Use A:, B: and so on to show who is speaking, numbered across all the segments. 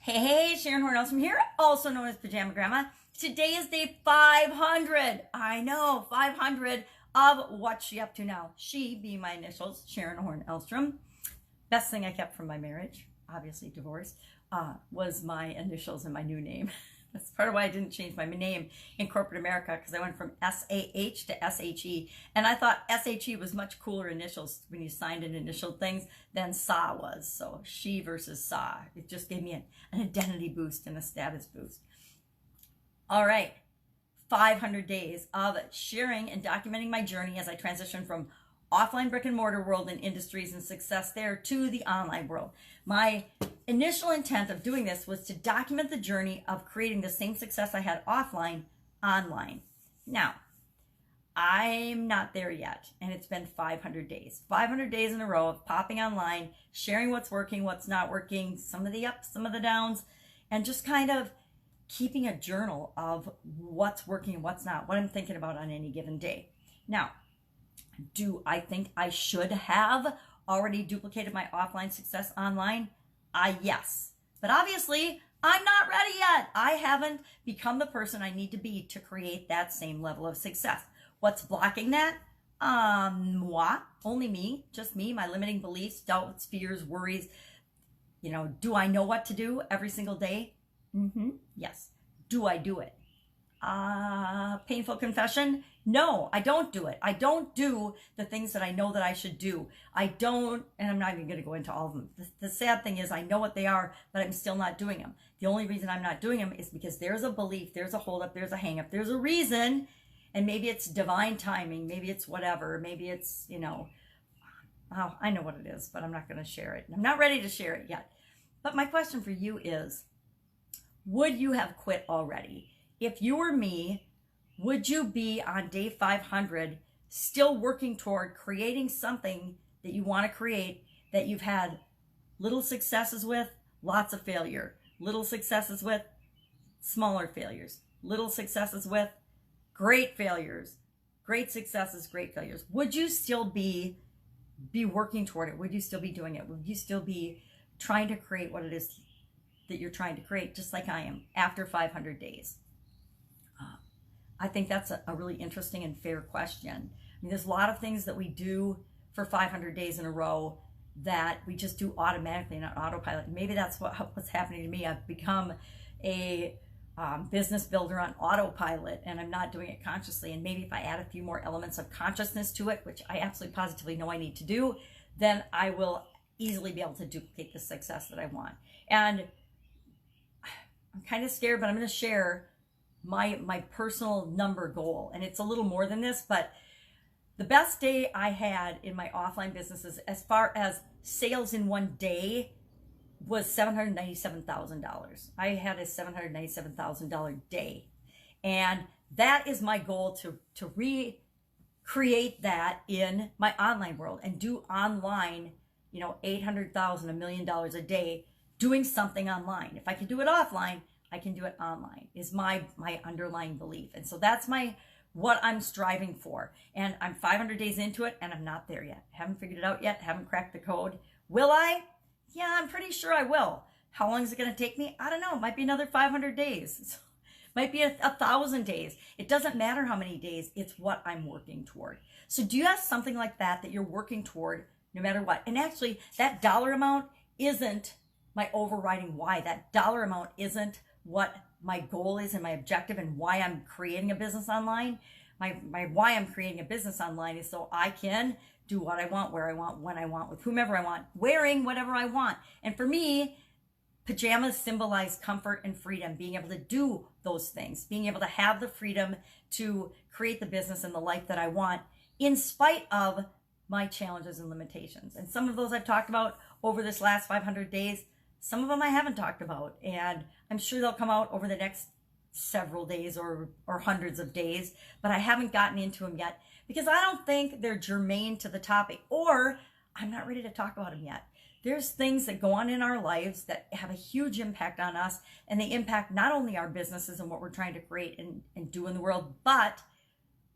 A: Hey, Sharon Horne-Ellstrom here, also known as Pajama Grandma. Today is day 500. I know, 500 of What's She Up To Now. She being my initials, Sharon Horne-Ellstrom. Best thing I kept from my marriage, obviously divorce, was my initials and my new name. That's part of why I didn't change my name in corporate America, because I went from S-A-H to S-H-E. And I thought S-H-E was much cooler initials when you signed and initialed things than SA was. So she versus SA. It just gave me an identity boost and a status boost. All right. 500 days of sharing and documenting my journey as I transition from offline brick and mortar world and industries and success there to the online world. My initial intent of doing this was to document the journey of creating the same success I had offline, online. Now, I'm not there yet, and it's been 500 days. 500 days in a row of popping online, sharing what's working, what's not working, some of the ups, some of the downs, and just kind of keeping a journal of what's working and what's not, what I'm thinking about on any given day. Now, do I think I should have already duplicated my offline success online? Yes. But obviously, I'm not ready yet. I haven't become the person I need to be to create that same level of success. What's blocking that? Moi. Only me. Just me, my limiting beliefs, doubts, fears, worries. Do I know what to do every single day? Yes. Do I do it? Painful confession. No, I don't do it. I don't do the things that I know that I should do. I don't, and I'm not even going to go into all of them. The sad thing is I know what they are, but I'm still not doing them. The only reason I'm not doing them is because there's a belief, there's a holdup, there's a hang up, there's a reason, and maybe it's divine timing, maybe it's whatever, maybe it's, I know what it is, but I'm not going to share it. I'm not ready to share it yet. But my question for you is, would you have quit already? If you were me, would you be on day 500 still working toward creating something that you want to create that you've had little successes with, lots of failure, little successes with, smaller failures, little successes with, great failures, great successes, great failures? Would you still be working toward it? Would you still be doing it? Would you still be trying to create what it is that you're trying to create, just like I am, after 500 days? I think that's a really interesting and fair question. I mean, there's a lot of things that we do for 500 days in a row that we just do automatically, not autopilot. Maybe that's what's happening to me. I've become a business builder on autopilot, and I'm not doing it consciously. And maybe if I add a few more elements of consciousness to it, which I absolutely positively know I need to do, then I will easily be able to duplicate the success that I want. And I'm kind of scared, but I'm going to share my personal number goal. And it's a little more than this, but the best day I had in my offline businesses as far as sales in one day was $797,000. I had a $797,000 day. And that is my goal, to recreate that in my online world and do online, $800,000, $1 million a day doing something online. If I can do it offline, I can do it online, is my underlying belief. And so that's what I'm striving for. And I'm 500 days into it, and I'm not there yet. Haven't figured it out yet. Haven't cracked the code. Will I? Yeah, I'm pretty sure I will. How long is it going to take me? I don't know. It might be another 500 days. Might be 1,000 days. It doesn't matter how many days. It's what I'm working toward. So do you have something like that you're working toward no matter what? And actually, that dollar amount isn't my overriding why. That dollar amount isn't what my goal is and my objective and why I'm creating a business online. My why I'm creating a business online is so I can do what I want, where I want, when I want, with whomever I want, wearing whatever I want. And for me, pajamas symbolize comfort and freedom, being able to do those things, being able to have the freedom to create the business and the life that I want in spite of my challenges and limitations. And some of those I've talked about over this last 500 days. Some of them I haven't talked about, and I'm sure they'll come out over the next several days or hundreds of days, but I haven't gotten into them yet because I don't think they're germane to the topic, or I'm not ready to talk about them yet. There's things that go on in our lives that have a huge impact on us, and they impact not only our businesses and what we're trying to create and do in the world, but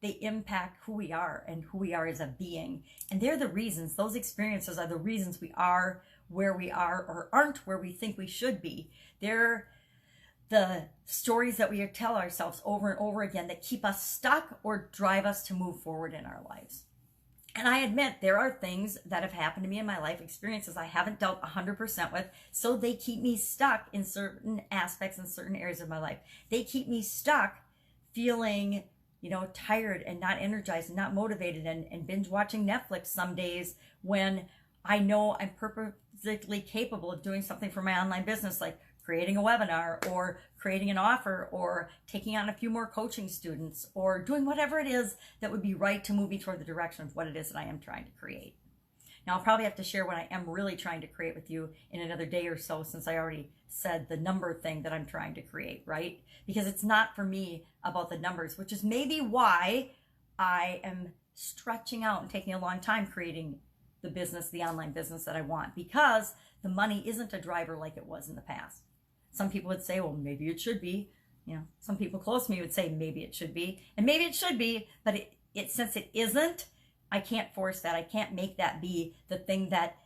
A: they impact who we are and who we are as a being. And they're the reasons, those experiences are the reasons we are where we are or aren't where we think we should be. They're the stories that we tell ourselves over and over again that keep us stuck or drive us to move forward in our lives. And I admit there are things that have happened to me in my life, experiences I haven't dealt 100% with, so they keep me stuck in certain aspects and certain areas of my life. They keep me stuck feeling, tired and not energized and not motivated and binge watching Netflix some days when I know I'm perfectly capable of doing something for my online business, like creating a webinar or creating an offer or taking on a few more coaching students or doing whatever it is that would be right to move me toward the direction of what it is that I am trying to create. Now, I'll probably have to share what I am really trying to create with you in another day or so, since I already said the number thing that I'm trying to create, right? Because it's not for me about the numbers, which is maybe why I am stretching out and taking a long time creating the business, the online business that I want, because the money isn't a driver like it was in the past. Some people would say, well, maybe it should be. Some people close to me would say maybe it should be. And maybe it should be, but since it isn't, I can't force that. I can't make that be the thing that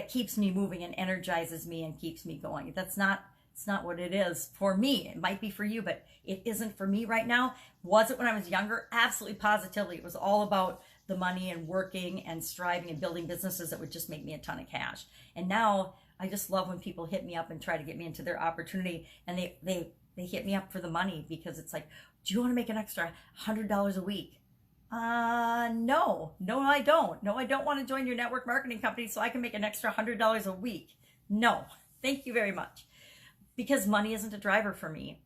A: keeps me moving and energizes me and keeps me going. It's not what it is for me. It might be for you, but it isn't for me right now. Was it when I was younger? Absolutely, positively. It was all about the money and working and striving and building businesses that would just make me a ton of cash. And now I just love when people hit me up and try to get me into their opportunity, and they hit me up for the money, because it's like, do you want to make an extra $100 a week? No, I don't. No, I don't want to join your network marketing company so I can make an extra $100 a week. No, thank you very much. Because money isn't a driver for me,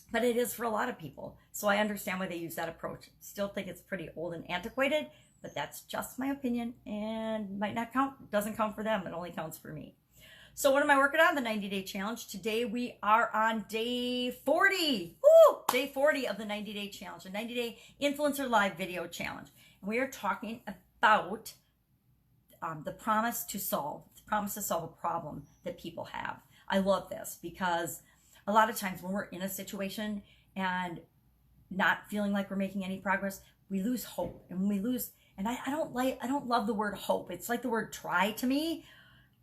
A: but it is for a lot of people. So I understand why they use that approach. Still think it's pretty old and antiquated, but that's just my opinion and might not count. Doesn't count for them. It only counts for me. So what am I working on? The 90-day challenge. Today we are on day 40. Woo! Day 40 of the 90-day challenge, the 90-day influencer live video challenge. And we are talking about the promise to solve a problem that people have. I love this because a lot of times when we're in a situation and not feeling like we're making any progress, we lose hope. And when we lose, and I don't love the word hope. It's like the word try to me.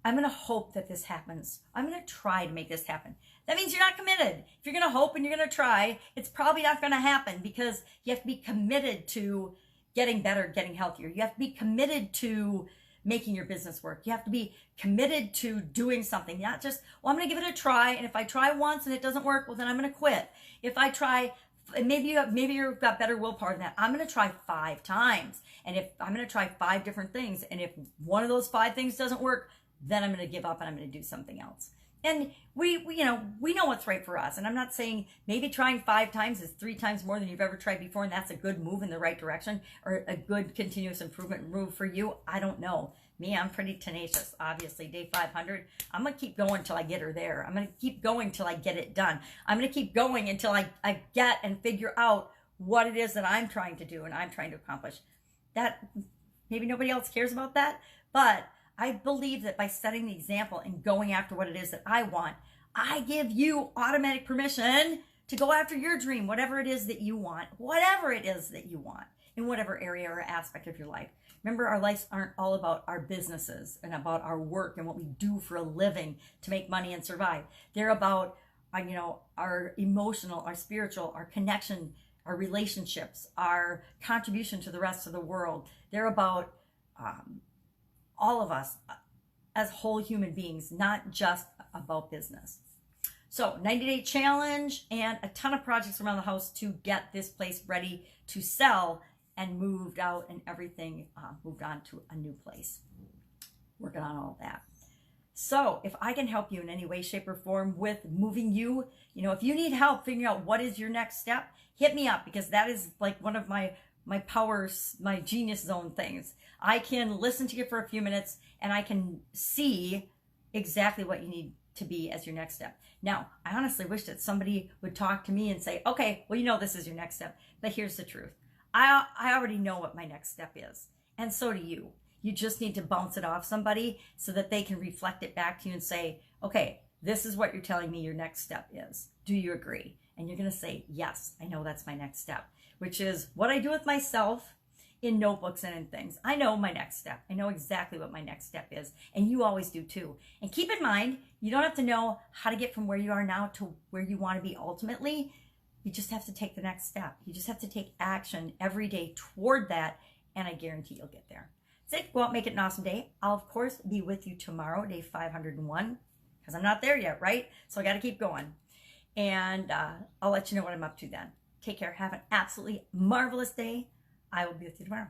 A: I'm going to hope that this happens. I'm going to try to make this happen. That means you're not committed. If you're going to hope and you're going to try, it's probably not going to happen, because you have to be committed to getting better, getting healthier. You have to be committed to making your business work. You have to be committed to doing something, not just, well, I'm going to give it a try, and if I try once and it doesn't work, well, then I'm going to quit. If I try, and maybe you've got better willpower than that, I'm going to try 5 times, and if I'm going to try 5 different things, and if one of those 5 things doesn't work, then I'm going to give up and I'm going to do something else. And we know what's right for us. And I'm not saying maybe trying 5 times is 3 times more than you've ever tried before, and that's a good move in the right direction or a good continuous improvement move for you. I don't know. Me, I'm pretty tenacious. Obviously, day 500, I'm going to keep going till I get her there. I'm going to keep going till I get it done. I'm going to keep going until I get and figure out what it is that I'm trying to do and I'm trying to accomplish. That maybe nobody else cares about that, but I believe that by setting the example and going after what it is that I want, I give you automatic permission to go after your dream, whatever it is that you want, in whatever area or aspect of your life. Remember, our lives aren't all about our businesses and about our work and what we do for a living to make money and survive. They're about, our emotional, our spiritual, our connection, our relationships, our contribution to the rest of the world. They're about all of us as whole human beings, not just about business. So 90-day challenge and a ton of projects around the house to get this place ready to sell and moved out and everything moved on to a new place. Working on all of that. So if I can help you in any way, shape, or form with moving you, if you need help figuring out what is your next step, hit me up, because that is like one of my powers, my genius zone things. I can listen to you for a few minutes and I can see exactly what you need to be as your next step. Now, I honestly wish that somebody would talk to me and say, okay, well, this is your next step. But here's the truth. I already know what my next step is. And so do you. You just need to bounce it off somebody so that they can reflect it back to you and say, okay, this is what you're telling me your next step is. Do you agree? And you're going to say, yes, I know that's my next step, which is what I do with myself in notebooks and in things. I know my next step. I know exactly what my next step is. And you always do too. And keep in mind, you don't have to know how to get from where you are now to where you want to be ultimately. You just have to take the next step. You just have to take action every day toward that. And I guarantee you'll get there. That's it. Go out and make it an awesome day. I'll, of course, be with you tomorrow, day 501, because I'm not there yet, right? So I got to keep going. And I'll let you know what I'm up to then. Take care. Have an absolutely marvelous day. I will be with you tomorrow.